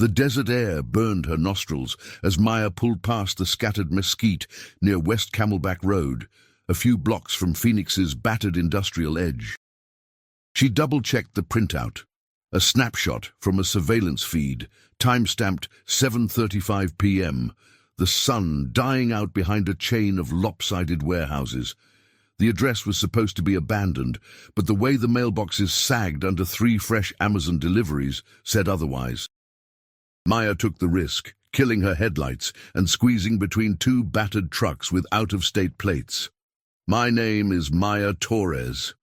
The desert air burned her nostrils as Maya pulled past the scattered mesquite near West Camelback Road, a few blocks from Phoenix's battered industrial edge. She double-checked the printout, a snapshot from a surveillance feed, time-stamped 7:35 p.m., the sun dying out behind a chain of lopsided warehouses. The address was supposed to be abandoned, but the way the mailboxes sagged under 3 fresh Amazon deliveries said otherwise. Maya took the risk, killing her headlights and squeezing between 2 battered trucks with out-of-state plates. My name is Maya Torres.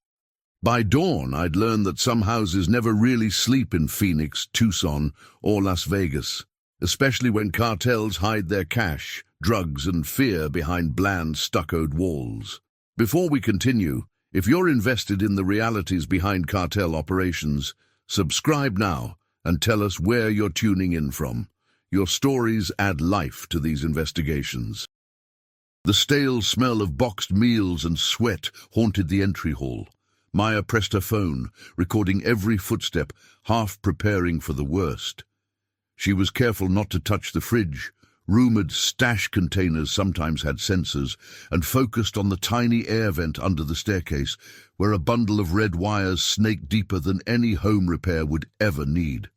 By dawn, I'd learned that some houses never really sleep in Phoenix, Tucson, or Las Vegas, especially when cartels hide their cash, drugs, and fear behind bland, stuccoed walls. Before we continue, if you're invested in the realities behind cartel operations, subscribe now and tell us where you're tuning in from. Your stories add life to these investigations. The stale smell of boxed meals and sweat haunted the entry hall. Maya pressed her phone, recording every footstep, half preparing for the worst. She was careful not to touch the fridge. Rumored stash containers sometimes had sensors, and focused on the tiny air vent under the staircase, where a bundle of red wires snaked deeper than any home repair would ever need.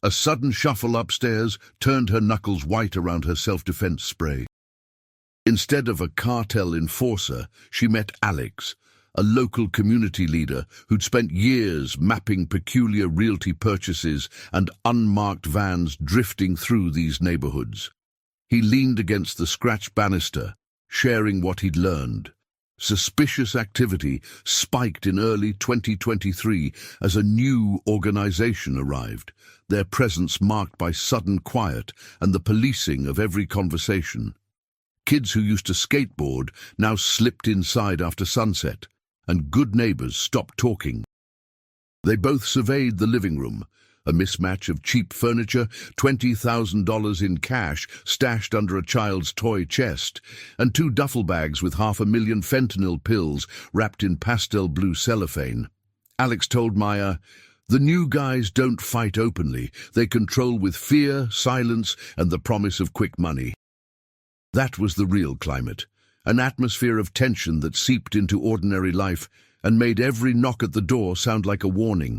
A sudden shuffle upstairs turned her knuckles white around her self-defense spray. Instead of a cartel enforcer, she met Alex, a local community leader who'd spent years mapping peculiar realty purchases and unmarked vans drifting through these neighborhoods. He leaned against the scratched banister, sharing what he'd learned. Suspicious activity spiked in early 2023 as a new organization arrived, their presence marked by sudden quiet and the policing of every conversation. Kids who used to skateboard now slipped inside after sunset, and good neighbors stopped talking. They both surveyed the living room, a mismatch of cheap furniture, $20,000 in cash stashed under a child's toy chest, and 2 duffel bags with $500,000 fentanyl pills wrapped in pastel blue cellophane. Alex told Maya, "The new guys don't fight openly. They control with fear, silence, and the promise of quick money." That was the real climate, an atmosphere of tension that seeped into ordinary life and made every knock at the door sound like a warning.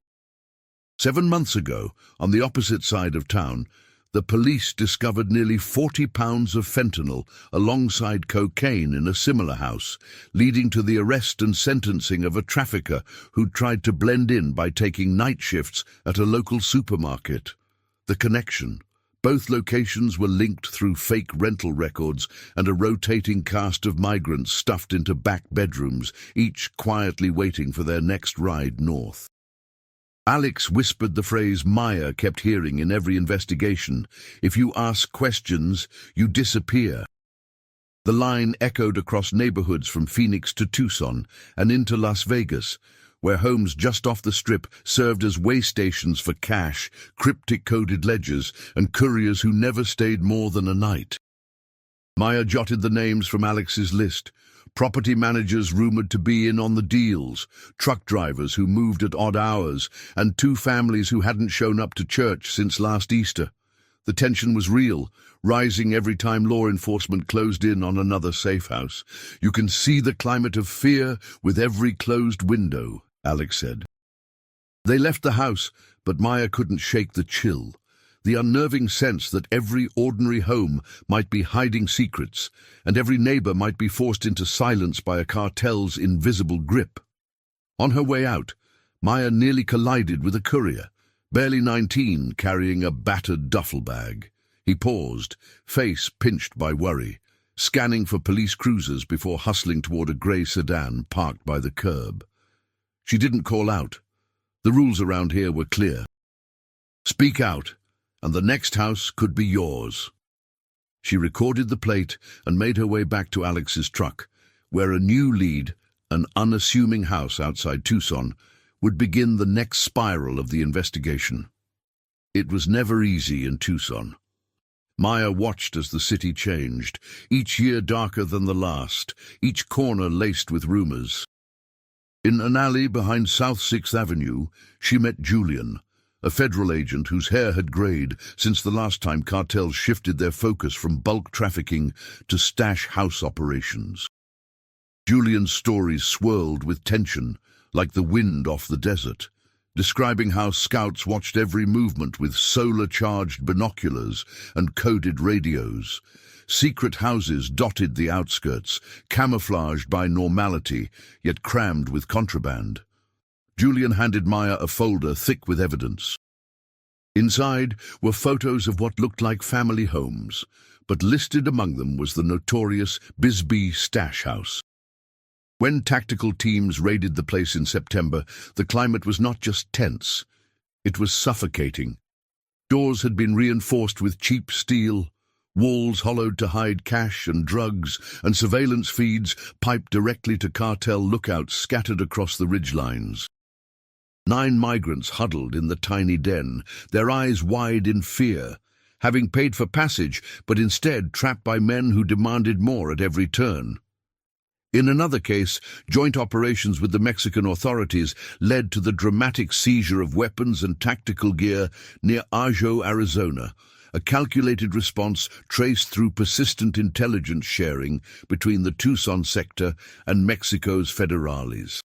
7 months ago, on the opposite side of town, the police discovered nearly 40 pounds of fentanyl alongside cocaine in a similar house, leading to the arrest and sentencing of a trafficker who'd tried to blend in by taking night shifts at a local supermarket. The connection. Both locations were linked through fake rental records and a rotating cast of migrants stuffed into back bedrooms, each quietly waiting for their next ride north. Alex whispered the phrase Maya kept hearing in every investigation: "If you ask questions, you disappear." The line echoed across neighborhoods from Phoenix to Tucson and into Las Vegas, where homes just off the strip served as way stations for cash, cryptic coded ledgers, and couriers who never stayed more than a night. Maya jotted the names from Alex's list: property managers rumored to be in on the deals, truck drivers who moved at odd hours, and 2 families who hadn't shown up to church since last Easter. The tension was real, rising every time law enforcement closed in on another safe house. "You can see the climate of fear with every closed window," Alex said. They left the house, but Maya couldn't shake the chill. The unnerving sense that every ordinary home might be hiding secrets, and every neighbor might be forced into silence by a cartel's invisible grip. On her way out, Maya nearly collided with a courier, barely 19, carrying a battered duffel bag. He paused, face pinched by worry, scanning for police cruisers before hustling toward a grey sedan parked by the curb. She didn't call out. The rules around here were clear. Speak out, and the next house could be yours. She recorded the plate and made her way back to Alex's truck, where a new lead, an unassuming house outside Tucson, would begin the next spiral of the investigation. It was never easy in Tucson. Maya watched as the city changed, each year darker than the last, each corner laced with rumors. In an alley behind South 6th Avenue, she met Julian, a federal agent whose hair had grayed since the last time cartels shifted their focus from bulk trafficking to stash house operations. Julian's stories swirled with tension, like the wind off the desert, describing how scouts watched every movement with solar-charged binoculars and coded radios. Secret houses dotted the outskirts, camouflaged by normality, yet crammed with contraband. Julian handed Maya a folder thick with evidence. Inside were photos of what looked like family homes, but listed among them was the notorious Bisbee stash house. When tactical teams raided the place in September, the climate was not just tense, it was suffocating. Doors had been reinforced with cheap steel, walls hollowed to hide cash and drugs, and surveillance feeds piped directly to cartel lookouts scattered across the ridgelines. 9 migrants huddled in the tiny den, their eyes wide in fear, having paid for passage, but instead trapped by men who demanded more at every turn. In another case, joint operations with the Mexican authorities led to the dramatic seizure of weapons and tactical gear near Ajo, Arizona, a calculated response traced through persistent intelligence sharing between the Tucson sector and Mexico's federales.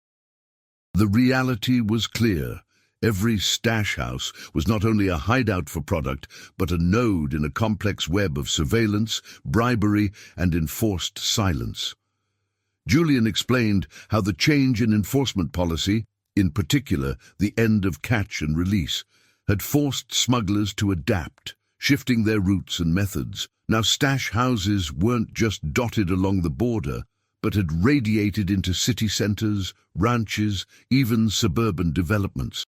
The reality was clear. Every stash house was not only a hideout for product, but a node in a complex web of surveillance, bribery, and enforced silence. Julian explained how the change in enforcement policy, in particular the end of catch and release, had forced smugglers to adapt, shifting their routes and methods. Now stash houses weren't just dotted along the border, but had radiated into city centers, ranches, even suburban developments.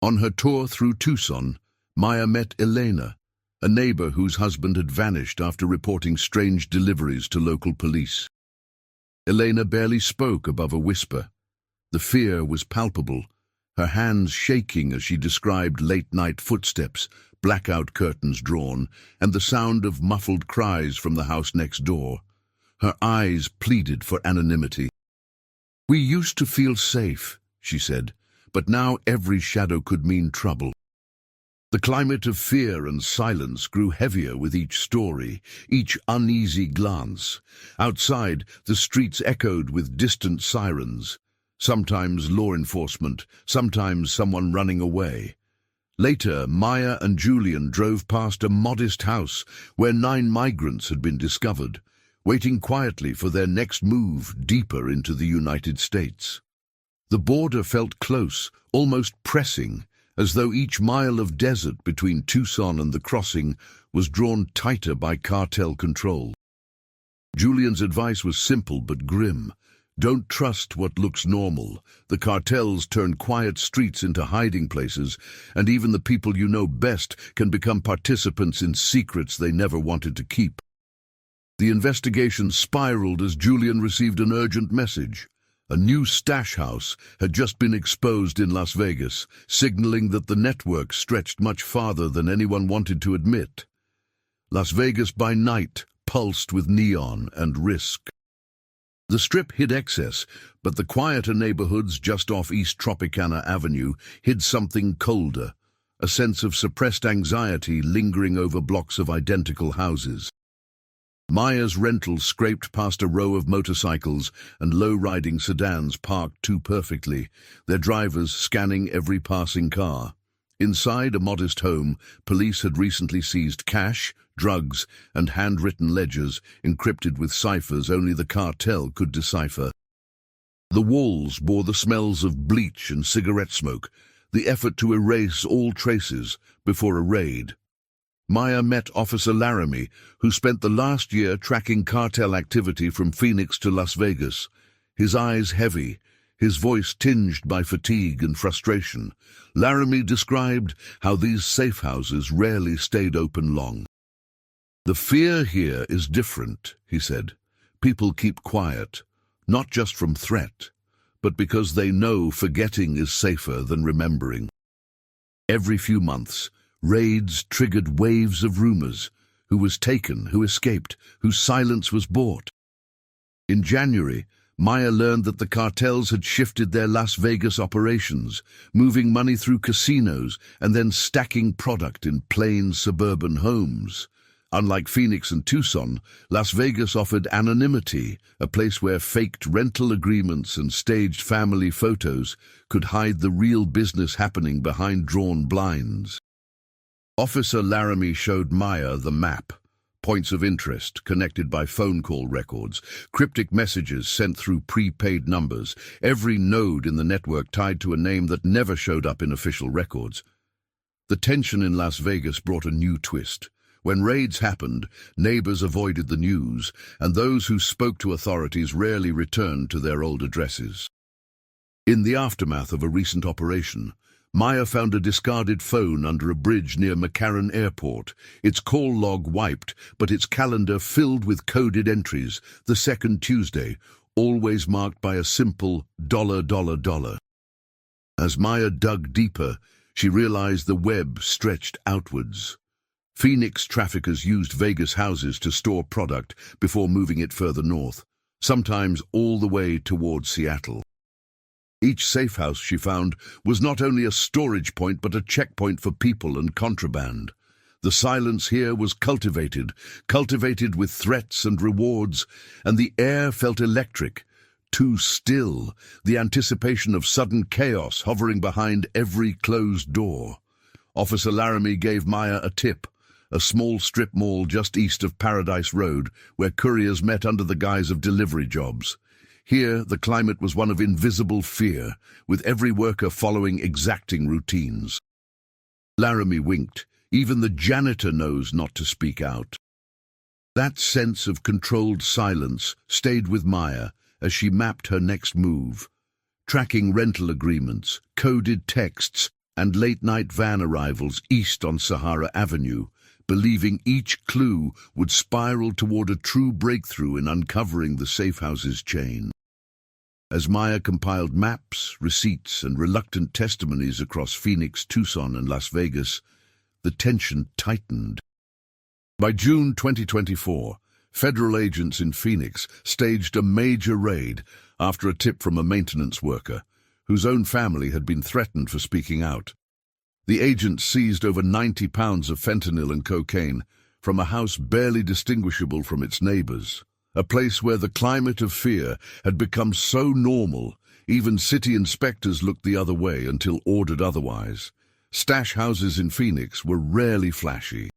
On her tour through Tucson, Maya met Elena, a neighbor whose husband had vanished after reporting strange deliveries to local police. Elena barely spoke above a whisper. The fear was palpable, her hands shaking as she described late-night footsteps, blackout curtains drawn, and the sound of muffled cries from the house next door. Her eyes pleaded for anonymity. "We used to feel safe," she said, "but now every shadow could mean trouble." The climate of fear and silence grew heavier with each story, each uneasy glance. Outside, the streets echoed with distant sirens, sometimes law enforcement, sometimes someone running away. Later, Maya and Julian drove past a modest house where 9 migrants had been discovered, waiting quietly for their next move deeper into the United States. The border felt close, almost pressing, as though each mile of desert between Tucson and the crossing was drawn tighter by cartel control. Julian's advice was simple but grim. Don't trust what looks normal. The cartels turn quiet streets into hiding places, and even the people you know best can become participants in secrets they never wanted to keep. The investigation spiraled as Julian received an urgent message. A new stash house had just been exposed in Las Vegas, signaling that the network stretched much farther than anyone wanted to admit. Las Vegas by night pulsed with neon and risk. The Strip hid excess, but the quieter neighborhoods just off East Tropicana Avenue hid something colder, a sense of suppressed anxiety lingering over blocks of identical houses. Maya's rental scraped past a row of motorcycles and low-riding sedans parked too perfectly, their drivers scanning every passing car. Inside a modest home, police had recently seized cash, drugs, and handwritten ledgers encrypted with ciphers only the cartel could decipher. The walls bore the smells of bleach and cigarette smoke, the effort to erase all traces before a raid. Maya met Officer Laramie, who spent the last year tracking cartel activity from Phoenix to Las Vegas, his eyes heavy, his voice tinged by fatigue and frustration. Laramie described how these safe houses rarely stayed open long. "The fear here is different," he said. "People keep quiet, not just from threat, but because they know forgetting is safer than remembering." Every few months, raids triggered waves of rumors: who was taken, who escaped, whose silence was bought. In January, Maya learned that the cartels had shifted their Las Vegas operations, moving money through casinos and then stacking product in plain suburban homes. Unlike Phoenix and Tucson, Las Vegas offered anonymity, a place where faked rental agreements and staged family photos could hide the real business happening behind drawn blinds. Officer Laramie showed Maya the map. Points of interest connected by phone call records, cryptic messages sent through prepaid numbers, every node in the network tied to a name that never showed up in official records. The tension in Las Vegas brought a new twist. When raids happened, neighbors avoided the news, and those who spoke to authorities rarely returned to their old addresses. In the aftermath of a recent operation, Maya found a discarded phone under a bridge near McCarran Airport, its call log wiped, but its calendar filled with coded entries, the second Tuesday, always marked by a simple $. As Maya dug deeper, she realized the web stretched outwards. Phoenix traffickers used Vegas houses to store product before moving it further north, sometimes all the way towards Seattle. Each safe house she found was not only a storage point but a checkpoint for people and contraband. The silence here was cultivated with threats and rewards, and the air felt electric, too still, the anticipation of sudden chaos hovering behind every closed door. Officer Laramie gave Maya a tip, a small strip mall just east of Paradise Road, where couriers met under the guise of delivery jobs. Here, the climate was one of invisible fear, with every worker following exacting routines. Laramie winked. Even the janitor knows not to speak out. That sense of controlled silence stayed with Maya as she mapped her next move, tracking rental agreements, coded texts, and late-night van arrivals east on Sahara Avenue, believing each clue would spiral toward a true breakthrough in uncovering the Safehouses chain. As Maya compiled maps, receipts, and reluctant testimonies across Phoenix, Tucson, and Las Vegas, the tension tightened. By June 2024, federal agents in Phoenix staged a major raid after a tip from a maintenance worker, whose own family had been threatened for speaking out. The agents seized over 90 pounds of fentanyl and cocaine from a house barely distinguishable from its neighbors, a place where the climate of fear had become so normal, even city inspectors looked the other way until ordered otherwise. Stash houses in Phoenix were rarely flashy.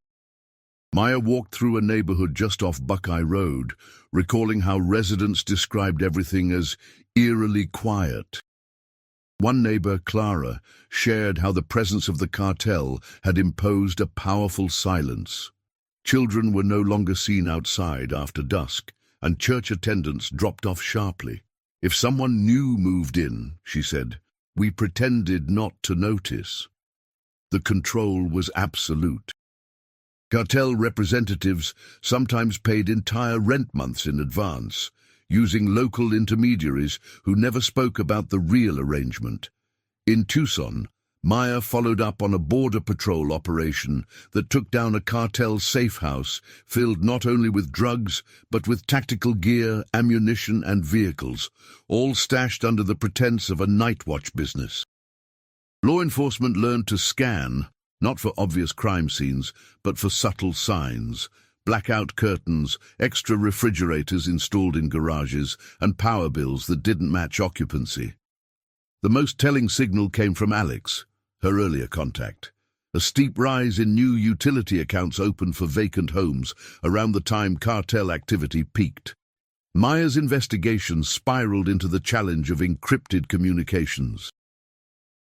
Maya walked through a neighborhood just off Buckeye Road, recalling how residents described everything as eerily quiet. One neighbor, Clara, shared how the presence of the cartel had imposed a powerful silence. Children were no longer seen outside after dusk, and church attendance dropped off sharply. If someone new moved in, she said, we pretended not to notice. The control was absolute. Cartel representatives sometimes paid entire rent months in advance, using local intermediaries who never spoke about the real arrangement. In Tucson, Maya followed up on a border patrol operation that took down a cartel safe house filled not only with drugs but with tactical gear, ammunition, and vehicles, all stashed under the pretense of a night watch business. Law enforcement learned to scan, not for obvious crime scenes, but for subtle signs: blackout curtains, extra refrigerators installed in garages, and power bills that didn't match occupancy. The most telling signal came from Alex, her earlier contact. A steep rise in new utility accounts opened for vacant homes around the time cartel activity peaked. Maya's investigation spiraled into the challenge of encrypted communications.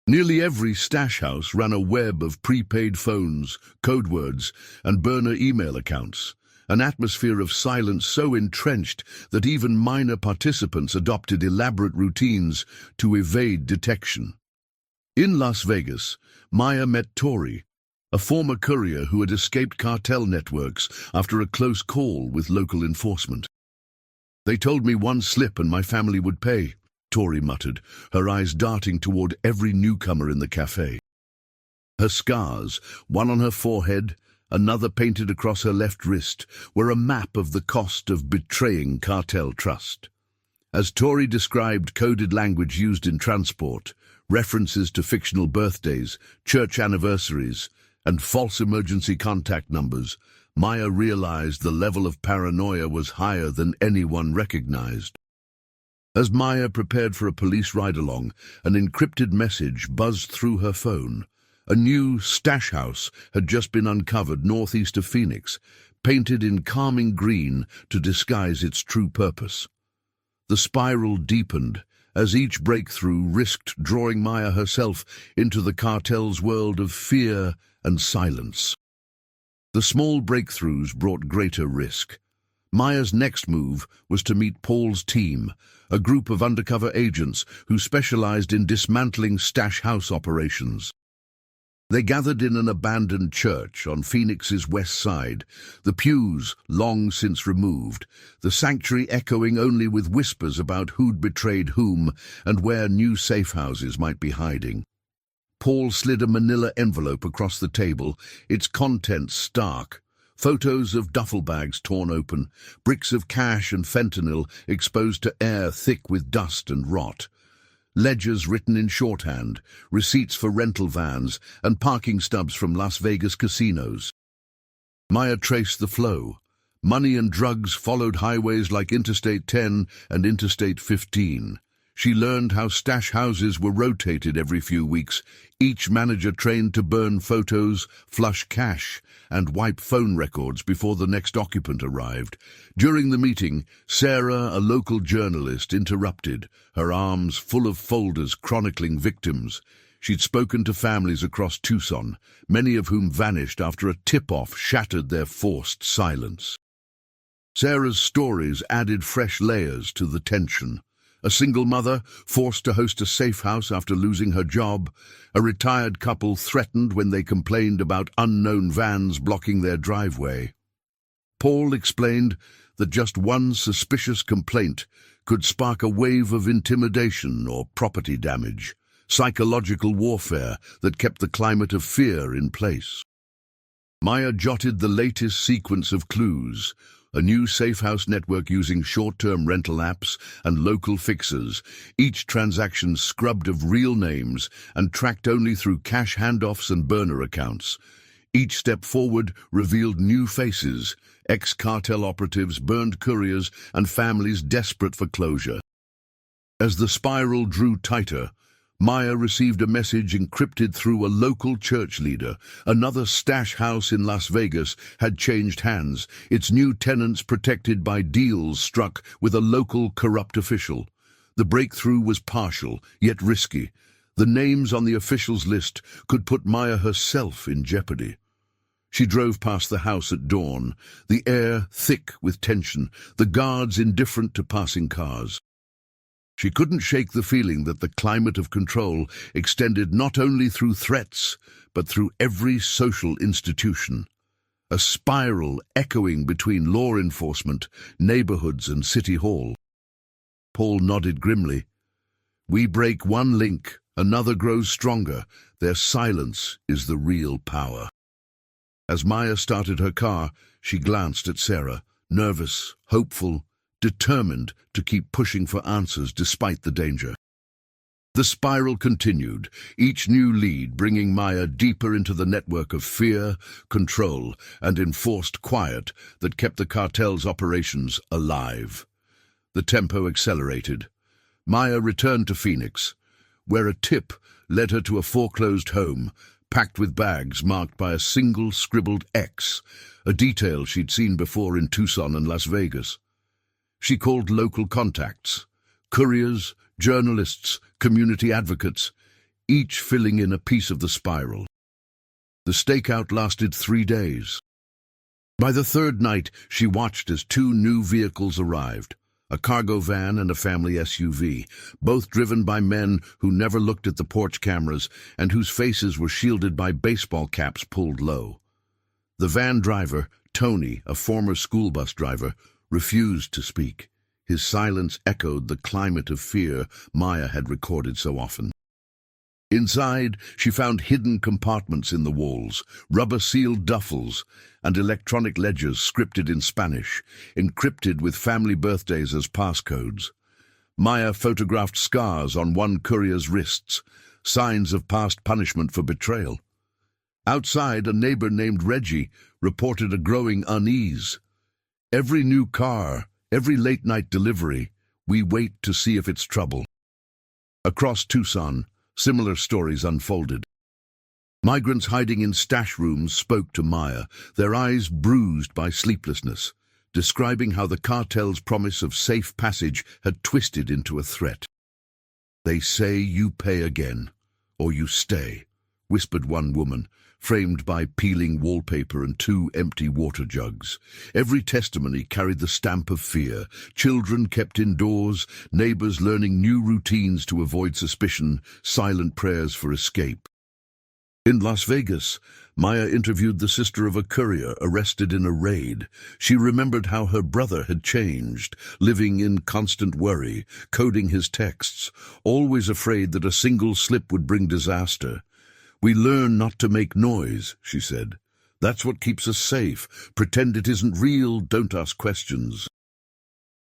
Nearly every stash house ran a web of prepaid phones, code words, and burner email accounts, an atmosphere of silence so entrenched that even minor participants adopted elaborate routines to evade detection. In Las Vegas, Maya met Tori, a former courier who had escaped cartel networks after a close call with local enforcement. They told me one slip and my family would pay, Tori muttered, her eyes darting toward every newcomer in the cafe. Her scars, one on her forehead, another painted across her left wrist, were a map of the cost of betraying cartel trust. As Tori described coded language used in transport, references to fictional birthdays, church anniversaries, and false emergency contact numbers, Maya realized the level of paranoia was higher than anyone recognized. As Maya prepared for a police ride-along, an encrypted message buzzed through her phone. A new stash house had just been uncovered northeast of Phoenix, painted in calming green to disguise its true purpose. The spiral deepened as each breakthrough risked drawing Maya herself into the cartel's world of fear and silence. The small breakthroughs brought greater risk. Maya's next move was to meet Paul's team, a group of undercover agents who specialized in dismantling stash house operations. They gathered in an abandoned church on Phoenix's west side, the pews long since removed, the sanctuary echoing only with whispers about who'd betrayed whom and where new safe houses might be hiding. Paul slid a manila envelope across the table, its contents stark. Photos of duffel bags torn open, bricks of cash and fentanyl exposed to air thick with dust and rot. Ledgers written in shorthand, receipts for rental vans, and parking stubs from Las Vegas casinos. Maya traced the flow. Money and drugs followed highways like Interstate 10 and Interstate 15. She learned how stash houses were rotated every few weeks, each manager trained to burn photos, flush cash, and wipe phone records before the next occupant arrived. During the meeting, Sarah, a local journalist, interrupted, her arms full of folders chronicling victims. She'd spoken to families across Tucson, many of whom vanished after a tip-off shattered their forced silence. Sarah's stories added fresh layers to the tension. A single mother forced to host a safe house after losing her job, a retired couple threatened when they complained about unknown vans blocking their driveway. Paul explained that just one suspicious complaint could spark a wave of intimidation or property damage, psychological warfare that kept the climate of fear in place. Maya jotted the latest sequence of clues, a new safe house network using short-term rental apps and local fixers, each transaction scrubbed of real names and tracked only through cash handoffs and burner accounts. Each step forward revealed new faces, ex-cartel operatives, burned couriers, and families desperate for closure. As the spiral drew tighter, Maya received a message encrypted through a local church leader. Another stash house in Las Vegas had changed hands, its new tenants protected by deals struck with a local corrupt official. The breakthrough was partial, yet risky. The names on the officials' list could put Maya herself in jeopardy. She drove past the house at dawn, the air thick with tension, the guards indifferent to passing cars. She couldn't shake the feeling that the climate of control extended not only through threats, but through every social institution. A spiral echoing between law enforcement, neighborhoods, and City Hall. Paul nodded grimly. We break one link, another grows stronger. Their silence is the real power. As Maya started her car, she glanced at Sarah, nervous, hopeful, determined to keep pushing for answers despite the danger. The spiral continued, each new lead bringing Maya deeper into the network of fear, control, and enforced quiet that kept the cartel's operations alive. The tempo accelerated. Maya returned to Phoenix, where a tip led her to a foreclosed home, packed with bags marked by a single scribbled X, a detail she'd seen before in Tucson and Las Vegas. She called local contacts, couriers, journalists, community advocates, each filling in a piece of the spiral. The stakeout lasted 3 days. By the third night, she watched as 2 new vehicles arrived, a cargo van and a family SUV, both driven by men who never looked at the porch cameras and whose faces were shielded by baseball caps pulled low. The van driver, Tony, a former school bus driver, refused to speak. His silence echoed the climate of fear Maya had recorded so often. Inside, she found hidden compartments in the walls, rubber-sealed duffels, and electronic ledgers scripted in Spanish, encrypted with family birthdays as passcodes. Maya photographed scars on one courier's wrists, signs of past punishment for betrayal. Outside, a neighbor named Reggie reported a growing unease. Every new car, every late-night delivery, we wait to see if it's trouble. Across Tucson, similar stories unfolded. Migrants hiding in stash rooms spoke to Maya, their eyes bruised by sleeplessness, describing how the cartel's promise of safe passage had twisted into a threat. "They say you pay again, or you stay," whispered one woman, framed by peeling wallpaper and two empty water jugs. Every testimony carried the stamp of fear. Children kept indoors, neighbors learning new routines to avoid suspicion, silent prayers for escape. In Las Vegas, Maya interviewed the sister of a courier arrested in a raid. She remembered how her brother had changed, living in constant worry, coding his texts, always afraid that a single slip would bring disaster. "We learn not to make noise," she said. "That's what keeps us safe. Pretend it isn't real, don't ask questions."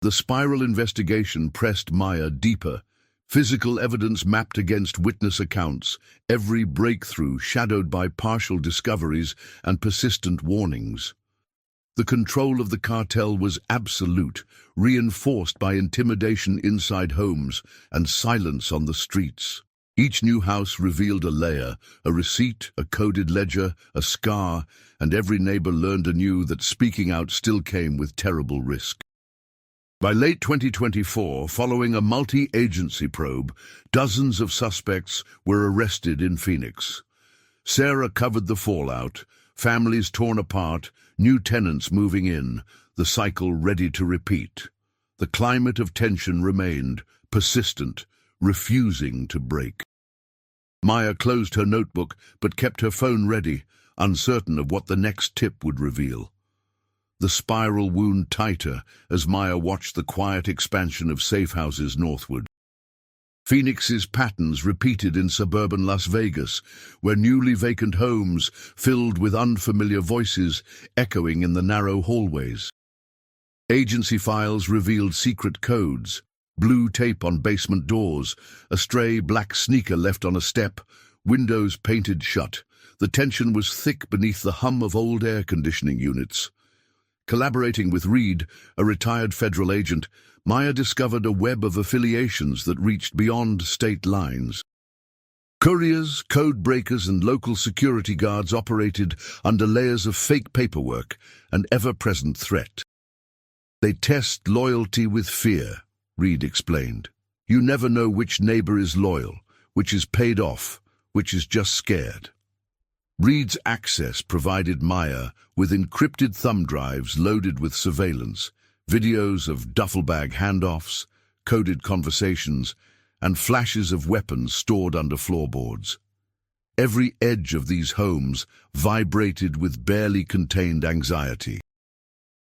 The spiral investigation pressed Maya deeper. Physical evidence mapped against witness accounts, every breakthrough shadowed by partial discoveries and persistent warnings. The control of the cartel was absolute, reinforced by intimidation inside homes and silence on the streets. Each new house revealed a layer, a receipt, a coded ledger, a scar, and every neighbor learned anew that speaking out still came with terrible risk. By late 2024, following a multi-agency probe, dozens of suspects were arrested in Phoenix. Sarah covered the fallout, families torn apart, new tenants moving in, the cycle ready to repeat. The climate of tension remained, persistent, refusing to break. Maya closed her notebook but kept her phone ready, uncertain of what the next tip would reveal. The spiral wound tighter as Maya watched the quiet expansion of Safehouses northward. Phoenix's patterns repeated in suburban Las Vegas, where newly vacant homes filled with unfamiliar voices echoing in the narrow hallways. Agency files revealed secret codes, blue tape on basement doors, a stray black sneaker left on a step, windows painted shut. The tension was thick beneath the hum of old air conditioning units. Collaborating with Reed, a retired federal agent, Maya discovered a web of affiliations that reached beyond state lines. Couriers, code breakers, and local security guards operated under layers of fake paperwork, an ever-present threat. "They test loyalty with fear," Reed explained. "You never know which neighbor is loyal, which is paid off, which is just scared." Reed's access provided Maya with encrypted thumb drives loaded with surveillance, videos of duffel bag handoffs, coded conversations, and flashes of weapons stored under floorboards. Every edge of these homes vibrated with barely contained anxiety.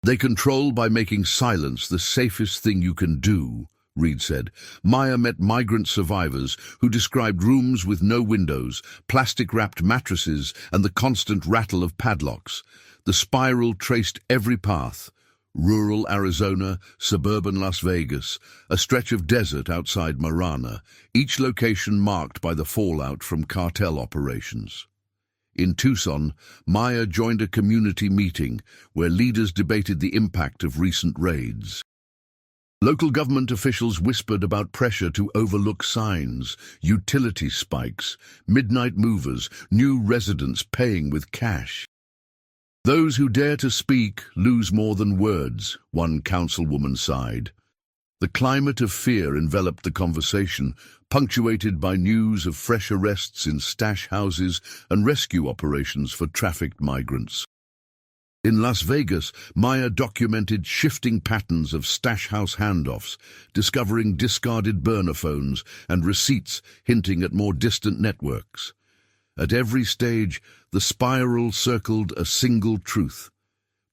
"They control by making silence the safest thing you can do," Reed said. Maya met migrant survivors who described rooms with no windows, plastic-wrapped mattresses, and the constant rattle of padlocks. The spiral traced every path: rural Arizona, suburban Las Vegas, a stretch of desert outside Marana, each location marked by the fallout from cartel operations. In Tucson, Maya joined a community meeting where leaders debated the impact of recent raids. Local government officials whispered about pressure to overlook signs, utility spikes, midnight movers, new residents paying with cash. "Those who dare to speak lose more than words," one councilwoman sighed. The climate of fear enveloped the conversation, punctuated by news of fresh arrests in stash houses and rescue operations for trafficked migrants. In Las Vegas, Maya documented shifting patterns of stash house handoffs, discovering discarded burner phones and receipts hinting at more distant networks. At every stage, the spiral circled a single truth.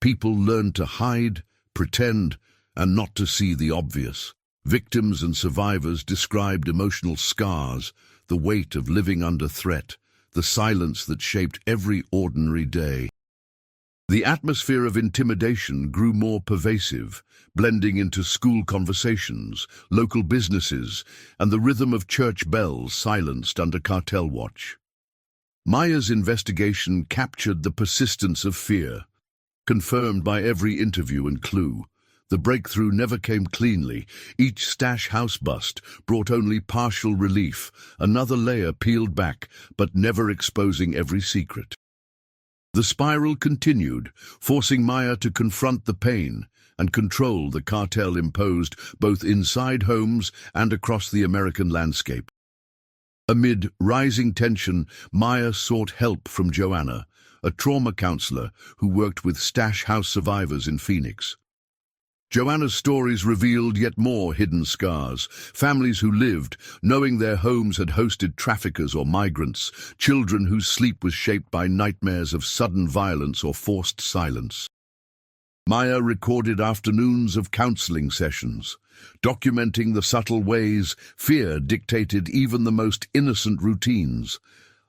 People learned to hide, pretend, and not to see the obvious. Victims and survivors described emotional scars, the weight of living under threat, the silence that shaped every ordinary day. The atmosphere of intimidation grew more pervasive, blending into school conversations, local businesses, and the rhythm of church bells silenced under cartel watch. Maya's investigation captured the persistence of fear, confirmed by every interview and clue. The breakthrough never came cleanly. Each stash house bust brought only partial relief, another layer peeled back, but never exposing every secret. The spiral continued, forcing Maya to confront the pain and control the cartel imposed both inside homes and across the American landscape. Amid rising tension, Maya sought help from Joanna, a trauma counselor who worked with stash house survivors in Phoenix. Joanna's stories revealed yet more hidden scars, families who lived, knowing their homes had hosted traffickers or migrants, children whose sleep was shaped by nightmares of sudden violence or forced silence. Maya recorded afternoons of counseling sessions, documenting the subtle ways fear dictated even the most innocent routines.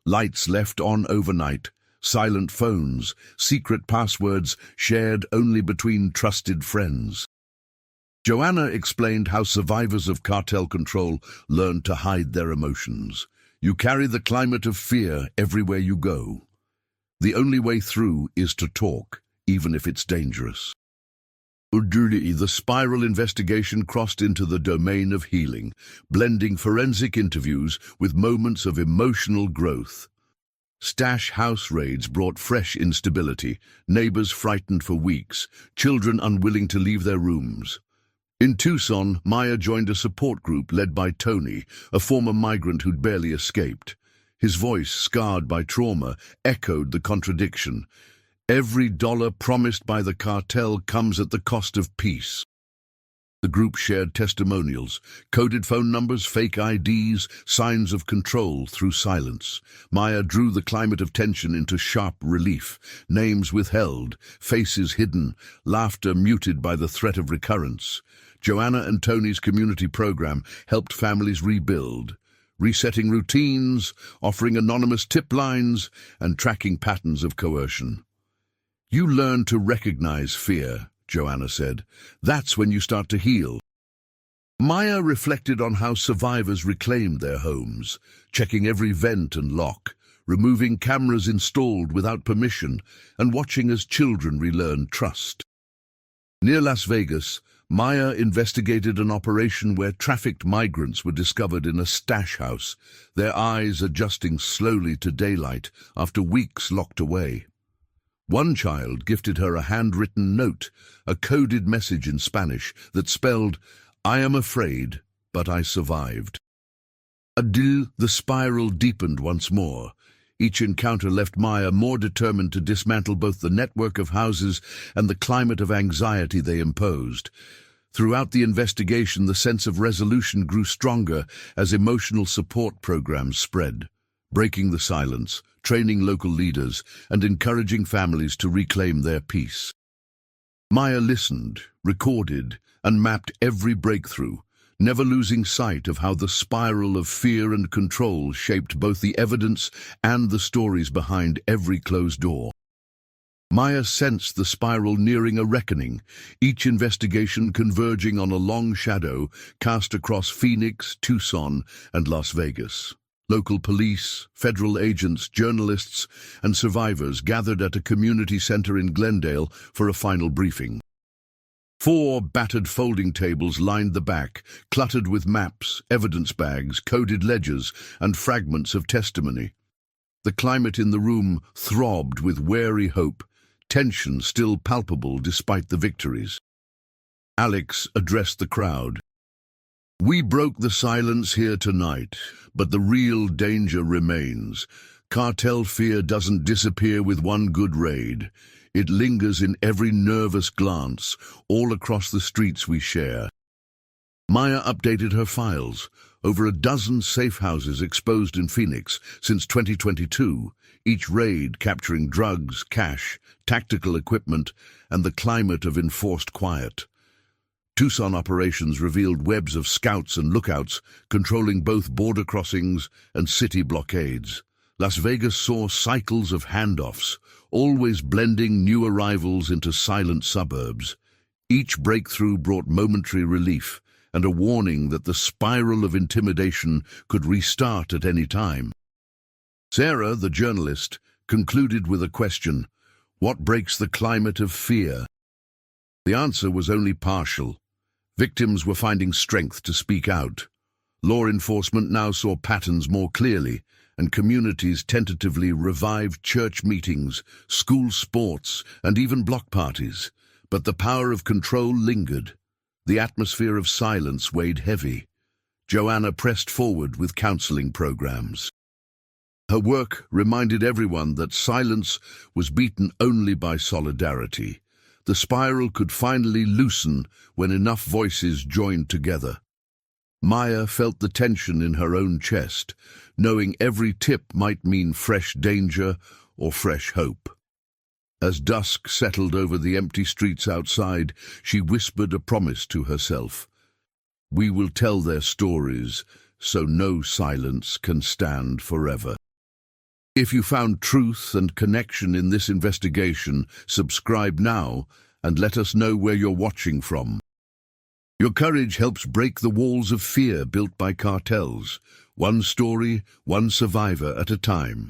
Lights left on overnight, silent phones, secret passwords shared only between trusted friends. Joanna explained how survivors of cartel control learned to hide their emotions. You carry the climate of fear everywhere you go. The only way through is to talk, even if it's dangerous. The spiral investigation crossed into the domain of healing, blending forensic interviews with moments of emotional growth. Stash house raids brought fresh instability, neighbors frightened for weeks, children unwilling to leave their rooms. In Tucson, Maya joined a support group led by Tony, a former migrant who'd barely escaped. His voice, scarred by trauma, echoed the contradiction. Every dollar promised by the cartel comes at the cost of peace. The group shared testimonials, coded phone numbers, fake IDs, signs of control through silence. Maya drew the climate of tension into sharp relief. Names withheld, faces hidden, laughter muted by the threat of recurrence. Joanna and Tony's community program helped families rebuild, resetting routines, offering anonymous tip lines, and tracking patterns of coercion. You learn to recognize fear, Joanna said. That's when you start to heal. Maya reflected on how survivors reclaimed their homes, checking every vent and lock, removing cameras installed without permission, and watching as children relearned trust. Near Las Vegas, Maya investigated an operation where trafficked migrants were discovered in a stash house, their eyes adjusting slowly to daylight after weeks locked away. One child gifted her a handwritten note, a coded message in Spanish that spelled, "I am afraid, but I survived." The spiral deepened once more. Each encounter left Maya more determined to dismantle both the network of houses and the climate of anxiety they imposed. Throughout the investigation, the sense of resolution grew stronger as emotional support programs spread, breaking the silence, training local leaders, and encouraging families to reclaim their peace. Maya listened, recorded, and mapped every breakthrough, never losing sight of how the spiral of fear and control shaped both the evidence and the stories behind every closed door. Maya sensed the spiral nearing a reckoning, each investigation converging on a long shadow cast across Phoenix, Tucson, and Las Vegas. Local police, federal agents, journalists, and survivors gathered at a community center in Glendale for a final briefing. 4 battered folding tables lined the back, cluttered with maps, evidence bags, coded ledgers, and fragments of testimony. The climate in the room throbbed with wary hope, tension still palpable despite the victories. Alex addressed the crowd. "We broke the silence here tonight, but the real danger remains. Cartel fear doesn't disappear with one good raid. It lingers in every nervous glance, all across the streets we share." Maya updated her files. Over a dozen safe houses exposed in Phoenix since 2022, each raid capturing drugs, cash, tactical equipment, and the climate of enforced quiet. Tucson operations revealed webs of scouts and lookouts, controlling both border crossings and city blockades. Las Vegas saw cycles of handoffs, always blending new arrivals into silent suburbs. Each breakthrough brought momentary relief and a warning that the spiral of intimidation could restart at any time. Sarah, the journalist, concluded with a question: what breaks the climate of fear? The answer was only partial. Victims were finding strength to speak out. Law enforcement now saw patterns more clearly, and communities tentatively revived church meetings, school sports, and even block parties. But the power of control lingered. The atmosphere of silence weighed heavy. Joanna pressed forward with counseling programs. Her work reminded everyone that silence was beaten only by solidarity. The spiral could finally loosen when enough voices joined together. Maya felt the tension in her own chest, knowing every tip might mean fresh danger or fresh hope. As dusk settled over the empty streets outside, she whispered a promise to herself. "We will tell their stories, so no silence can stand forever." If you found truth and connection in this investigation, subscribe now and let us know where you're watching from. Your courage helps break the walls of fear built by cartels, one story, one survivor at a time.